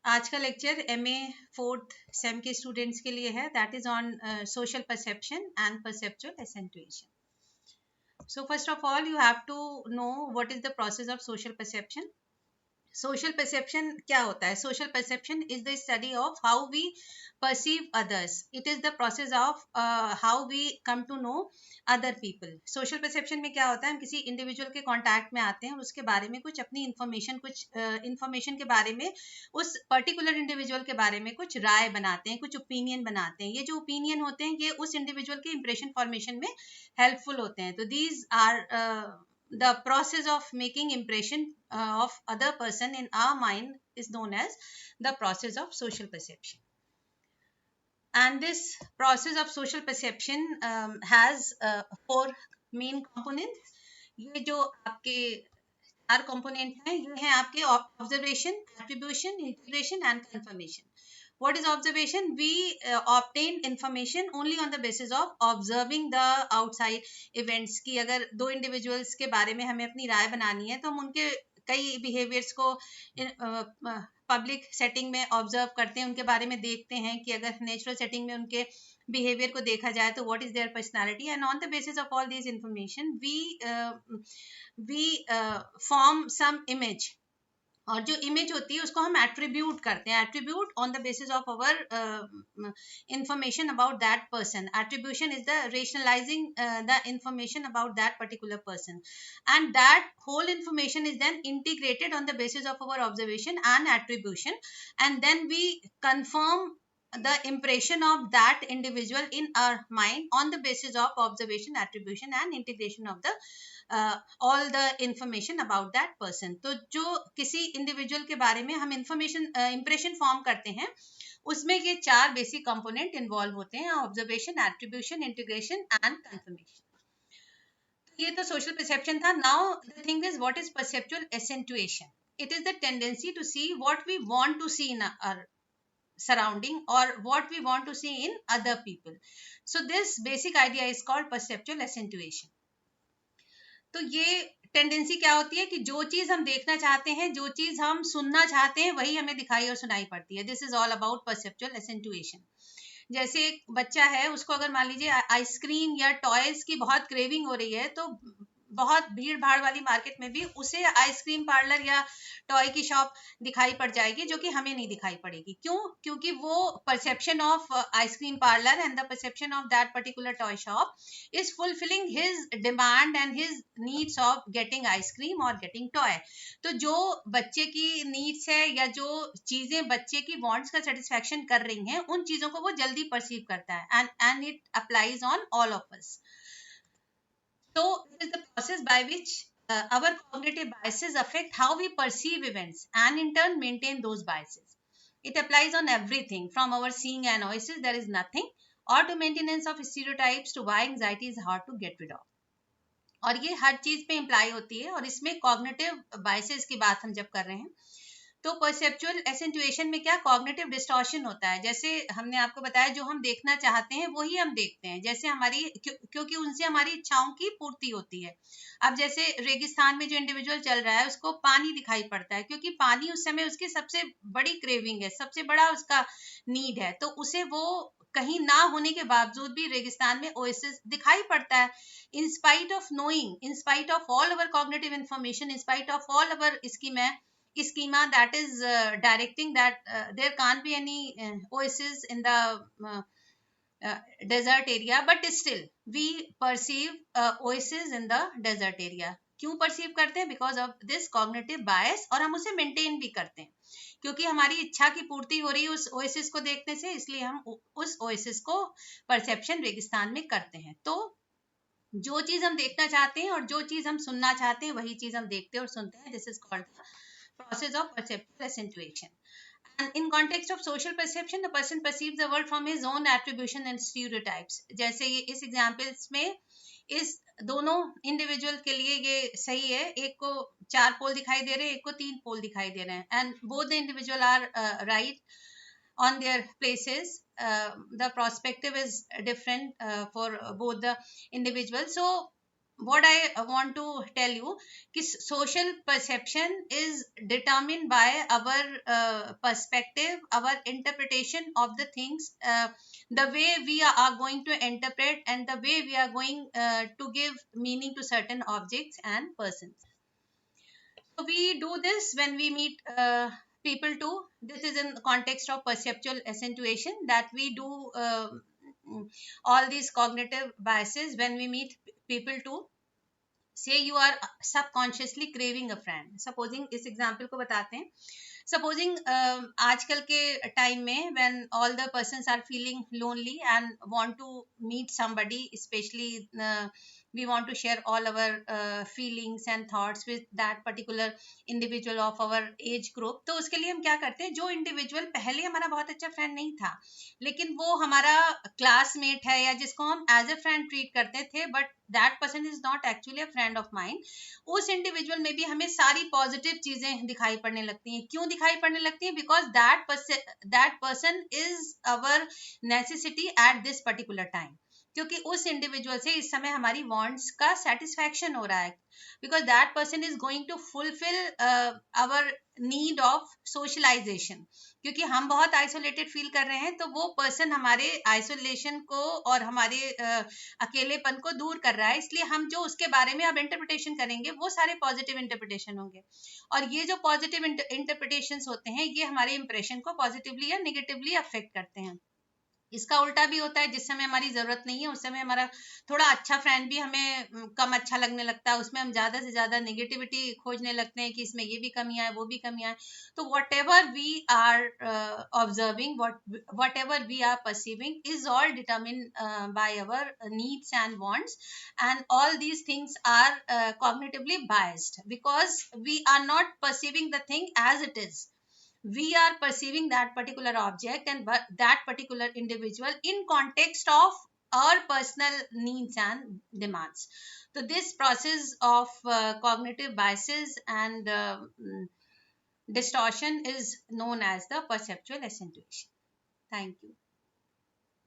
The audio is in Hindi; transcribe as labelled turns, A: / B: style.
A: आज का लेक्चर MA 4th सेम के स्टूडेंट्स के लिए है, that is on social perception and perceptual accentuation. So first of all, you have to know what is the process of social perception. Social perception क्या होता है? Social perception is the study of how we perceive others. It is the process of how we come to know other people. Social perception में क्या होता है? हम किसी इंडिविजुअल के कांटेक्ट में आते हैं और उसके बारे में कुछ अपनी इंफॉर्मेशन, कुछ इंफॉर्मेशन के बारे में, उस पर्टिकुलर इंडिविजुअल के बारे में कुछ राय बनाते हैं, कुछ ओपिनियन बनाते हैं. ये जो ओपिनियन होते हैं ये उस इंडिविजुअल के इंप्रेशन फॉर्मेशन में हेल्पफुल होते हैं. तो these are the process of making impression of other person in our mind is known as the process of social perception. And this process of social perception has 4 main components. ये जो आपके 4 component हैं, ये हैं आपके observation, attribution, integration and confirmation. What is observation? We obtain information only on the basis of observing the outside events. कि अगर 2 individuals के बारे में हमें अपनी राय बनानी है तो हम उनके कई behaviors को पब्लिक सेटिंग में ऑब्जर्व करते हैं, उनके बारे में देखते हैं कि अगर नेचुरल सेटिंग में उनके बिहेवियर को देखा जाए तो what is their personality. And on the basis of all this information we form some image. और जो इमेज होती है उसको हम एट्रीब्यूट करते हैं. Attribute on the basis of our information about that person. Attribution is the rationalising the information about that particular person, and that whole information is then integrated on the basis of our observation and attribution, and then we confirm the impression of that individual in our mind on the basis of observation, attribution and integration of the all the information about that person. तो जो किसी individual के बारे में हम information impression form करते हैं उसमें ये 4 basic component involve होते हैं: observation, attribution, integration and confirmation. ये तो सोशल परसेप्शन था. Now the thing is what is perceptual accentuation. It is the tendency to see what we want to see in our surrounding और what we want to see in other people. So this basic idea is called perceptual accentuation. तो ये टेंडेंसी क्या होती है कि जो चीज हम देखना चाहते हैं, जो चीज हम सुनना चाहते हैं, वही हमें दिखाई और सुनाई पड़ती है. This is all about perceptual accentuation. जैसे एक बच्चा है, उसको अगर मान लीजिए आइसक्रीम या टॉयज की बहुत क्रेविंग हो रही है तो बहुत भीड़ भाड़ वाली मार्केट में भी उसे आइसक्रीम पार्लर या टॉय की शॉप दिखाई पड़ जाएगी जो कि हमें नहीं दिखाई पड़ेगी. क्यों? क्योंकि वो perception of ice cream parlour and the perception of that particular toy shop is fulfilling his demand and his needs of getting ice cream और गेटिंग टॉय. तो जो बच्चे की नीड्स है या जो चीजें बच्चे की वांट्स का सेटिस्फेक्शन कर रही हैं, उन चीजों को वो जल्दी परसीव करता है and it applies on all of us. So it is the process by which our cognitive biases affect how we perceive events and in turn maintain those biases. It applies on everything from our seeing analysis, there is nothing, or to maintenance of stereotypes to why anxiety is hard to get rid of. और ये हर चीज पे इम्प्लाई होती है. और इसमें कॉग्निटिव बाइसेस की बात हम जब कर रहे हैं तो परसेप्चुअल एसेंटुएशन में क्या कॉग्निटिव डिस्टॉर्शन होता है. जैसे हमने आपको बताया, जो हम देखना चाहते हैं वही हम देखते हैं. जैसे हमारी क्योंकि उनसे हमारी इच्छाओं की पूर्ति होती है. अब जैसे रेगिस्तान में जो इंडिविजुअल चल रहा है उसको पानी दिखाई पड़ता है क्योंकि पानी उस समय उसकी सबसे बड़ी क्रेविंग है, सबसे बड़ा उसका नीड है. तो उसे वो कहीं ना होने के बावजूद भी रेगिस्तान में ओएसिस दिखाई पड़ता है. In spite of knowing, in spite of all our cognitive information, in spite of all our schema that is directing that there can't be any oasis in the desert area, but still we perceive oasis in the desert area. क्यों परसीव करते हैं? बिकॉज ऑफ दिस कॉग्निटिव बायस. और हम उसे मेंटेन भी करते हैं क्योंकि हमारी इच्छा की पूर्ति हो रही है उस ओएसिस को देखने से, इसलिए हम उस ओएसिस को परसेप्शन रेगिस्तान में करते हैं. तो जो चीज हम देखना चाहते हैं और जो चीज हम सुनना चाहते हैं वही चीज हम देखते हैं और सुनते हैं. This is called process of perceptual accentuation. And in context of social perception, the person perceives the world from his own attribution and stereotypes. जैसे ये इस एग्जाम्पल्स में इस दोनों इंडिविजुअल के लिए ये सही है. एक को 4 पोल दिखाई दे रहे हैं, एक को 3 पोल दिखाई दे रहे हैं. And both the individual are right on their places. The perspective is different for both the individuals. So what I want to tell you is social perception is determined by our perspective, our interpretation of the things, the way we are going to interpret, and the way we are going to give meaning to certain objects and persons. So we do this when we meet people too. This is in the context of perceptual accentuation, that we do all these cognitive biases when we meet people too. Say you are subconsciously craving a friend. Supposing इस example को बताते हैं. Supposing आजकल के time में when all the persons are feeling lonely and want to meet somebody, especially we want to share all our feelings and thoughts with that particular individual of our age group. तो उसके लिए हम क्या करते हैं, जो individual पहले हमारा बहुत अच्छा friend नहीं था, लेकिन वो हमारा classmate है या जिसको हम as a friend treat करते थे, but that person is not actually a friend of mine, उस इंडिविजुअल में भी हमें सारी पॉजिटिव चीजें दिखाई पड़ने लगती हैं. क्यों दिखाई पड़ने लगती हैं? Because that person is our necessity at this particular time. क्योंकि उस इंडिविजुअल से इस समय हमारी वांट्स का सेटिस्फैक्शन हो रहा है, because that person is going to fulfil our need of socialisation. क्योंकि हम बहुत आइसोलेटेड फील कर रहे हैं, तो वो पर्सन हमारे आइसोलेशन को और हमारे अकेलेपन को दूर कर रहा है. इसलिए हम जो उसके बारे में अब इंटरप्रिटेशन करेंगे वो सारे पॉजिटिव इंटरप्रिटेशन होंगे. और ये जो पॉजिटिव इंटरप्रिटेशन होते हैं, ये हमारे इंप्रेशन को पॉजिटिवली या निगेटिवली अफेक्ट करते हैं. इसका उल्टा भी होता है, जिस समय हमारी जरूरत नहीं है उस समय हमारा थोड़ा अच्छा फ्रेंड भी हमें कम अच्छा लगने लगता है. उसमें हम ज्यादा से ज्यादा नेगेटिविटी खोजने लगते हैं कि इसमें ये भी कमियां है, वो भी कमियां है. तो whatever we are observing, whatever we are perceiving is all determine by our needs and wants, and all these things are cognitively biased because we are not perceiving the thing as it is. We are perceiving that particular object and that particular individual in context of our personal needs and demands. So this process of cognitive biases and distortion is known as the perceptual accentuation. Thank you.